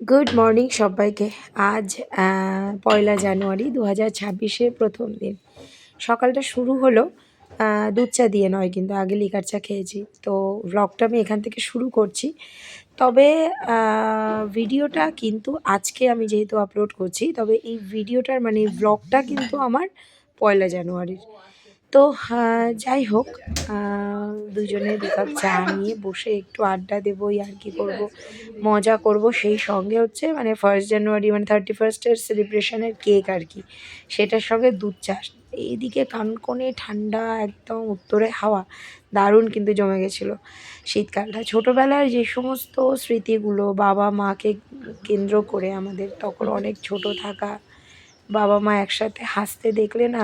Good morning সবাইকে। আজ পয়লা জানুয়ারি 2026-এর প্রথম দিন। সকালটা শুরু হলো দুধ চা দিয়ে নয়, কিন্তু আগে লিকার চা খেয়েছি। তো ভ্লগটা আমি এখান থেকে শুরু করছি। তবে ভিডিওটা কিন্তু আজকে আমি যেহেতু আপলোড করছি, তবে এই ভিডিওটার মানে ভ্লগটা কিন্তু আমার পয়লা জানুয়ারির। তো যাই হোক, দুজনে দু কাপ চা নিয়ে বসে একটু আড্ডা দেবো, আর কি করব, মজা করব। সেই সঙ্গে হচ্ছে মানে 1 জানুয়ারি মানে 31st সেলিব্রেশনের কেক আর কি, সেটার সঙ্গে দুধ চা। এইদিকে কানকনে ঠান্ডা, একদম উত্তরে হাওয়া, দারুণ কিন্তু জমে গেছিলো শীতকালটা। ছোটোবেলার যে সমস্ত স্মৃতিগুলো বাবা মাকে কেন্দ্র করে, আমাদের তখন অনেক ছোট থাকা, বাবা মা একসাথে হাসতে দেখলে না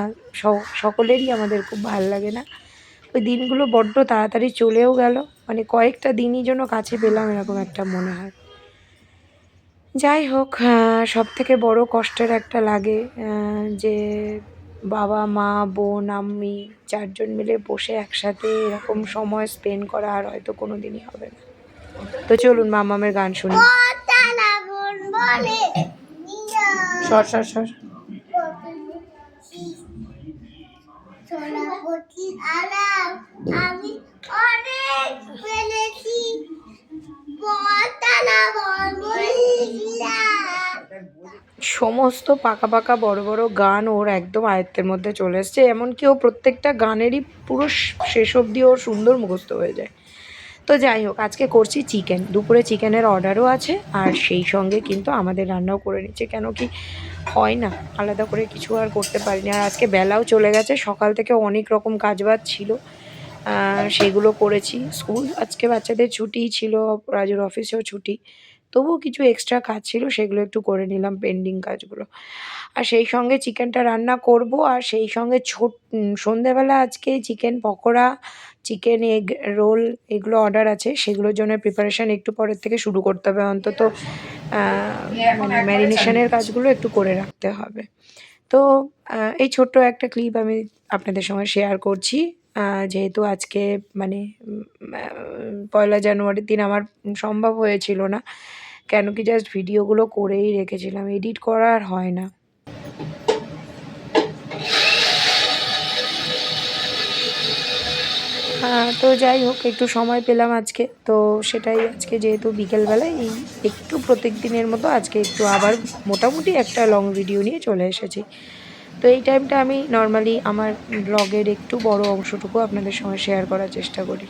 সকলেরই আমাদের খুব ভালো লাগে না? ওই দিনগুলো বড্ড তাড়াতাড়ি চলেও গেল, মানে কয়েকটা দিনই যেন কাছে পেলাম এরকম একটা মনে হয়। যাই হোক, সব থেকে বড় কষ্টের একটা লাগে যে বাবা মা বোন আমি চারজন মিলে বসে একসাথে এরকম সময় স্পেন্ড করা আর হয়তো কোনো দিনই হবে না। তো চলুন মামামের গান শুনি। সর সর সর। আমি অনেক পেরেছি, সমস্ত পাকা পাকা বড় বড় গান ওর একদম আয়ত্তের মধ্যে চলে এসছে, এমনকি ও প্রত্যেকটা গানেরই পুরো শেষ অবধি ওর সুন্দর মুখস্থ হয়ে যায়। তো যাই হোক, আজকে করছি চিকেন। দুপুরে চিকেনের অর্ডারও আছে, আর সেই সঙ্গে কিন্তু আমাদের রান্নাও করে নিচ্ছে, কেন কি হয় না, আলাদা করে কিছু আর করতে পারিনি। আর আজকে বেলাও চলে গেছে, সকাল থেকে অনেক রকম কাজবাজ ছিল, সেগুলো করেছি। স্কুল আজকে বাচ্চাদের ছুটি ছিল, রাজুর অফিসেও ছুটি, তবুও কিছু এক্সট্রা কাজ ছিল, সেগুলো একটু করে নিলাম, পেন্ডিং কাজগুলো। আর সেই সঙ্গে চিকেনটা রান্না করব, আর সেই সঙ্গে সন্ধেবেলা আজকে chicken pakora, chicken egg roll এগুলো অর্ডার আছে, সেগুলোর জন্য প্রিপারেশান একটু পরের থেকে শুরু করতে হবে। অন্তত মানে ম্যারিনেশনের কাজগুলো একটু করে রাখতে হবে। তো এই ছোট্ট একটা ক্লিপ আমি আপনাদের সঙ্গে শেয়ার করছি, যেহেতু আজকে মানে পয়লা জানুয়ারির দিন আমার সম্ভব হয়েছিল না, কেন কি জাস্ট ভিডিওগুলো করেই রেখেছিলাম, এডিট করা আর হয় না। তো যাই হোক, একটু সময় পেলাম আজকে, তো সেটাই আজকে যেহেতু বিকেলবেলায় এই একটু প্রত্যেক দিনের মতো আজকে একটু আবার মোটামুটি একটা লং ভিডিও নিয়ে চলে এসেছি। তো এই টাইমটা আমি নর্মালি আমার ব্লগের একটু বড় অংশটুকু আপনাদের সঙ্গে শেয়ার করার চেষ্টা করি।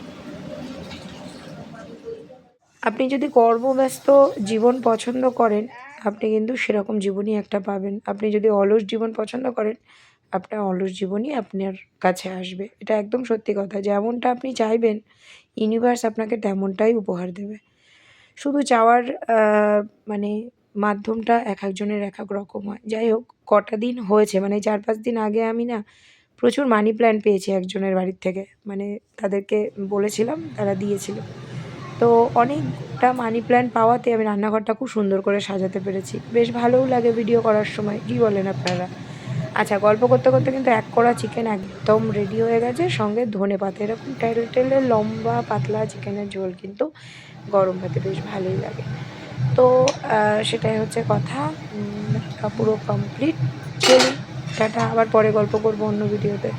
আপনি যদি কর্মব্যস্ত জীবন পছন্দ করেন, আপনি কিন্তু সেরকম জীবনই একটা পাবেন। আপনি যদি অলস জীবন পছন্দ করেন, আপনার অলস জীবনই আপনার কাছে আসবে। এটা একদম সত্যি কথা। যেমনটা আপনি চাইবেন, ইউনিভার্স আপনাকে তেমনটাই উপহার দেবে। শুধু চাওয়ার মানে মাধ্যমটা এক একজনের এক এক রকম হয়। যাই হোক, কটা দিন হয়েছে, মানে 4-5 দিন আগে আমি না প্রচুর মানি প্ল্যান্ট পেয়েছি একজনের বাড়ির থেকে। মানে তাদেরকে বলেছিলাম, তারা দিয়েছিল। তো অনেকটা মানি প্ল্যান্ট পাওয়াতে আমি রান্নাঘরটা খুব সুন্দর করে সাজাতে পেরেছি। বেশ ভালোও লাগে ভিডিও করার সময়, কী বলেন আপনারা? আচ্ছা, গল্প করতে করতে কিন্তু এক কড়া চিকেন একদম রেডি হয়ে গেছে, সঙ্গে ধনেপাতা। এরকম টেলে টেলে লম্বা পাতলা চিকেনের ঝোল কিন্তু গরম ভাতে বেশ ভালোই লাগে। তো সেটাই হচ্ছে কথা। পুরো কমপ্লিট। চলুন টাটা, আবার পরে গল্প করবো অন্য ভিডিওতে।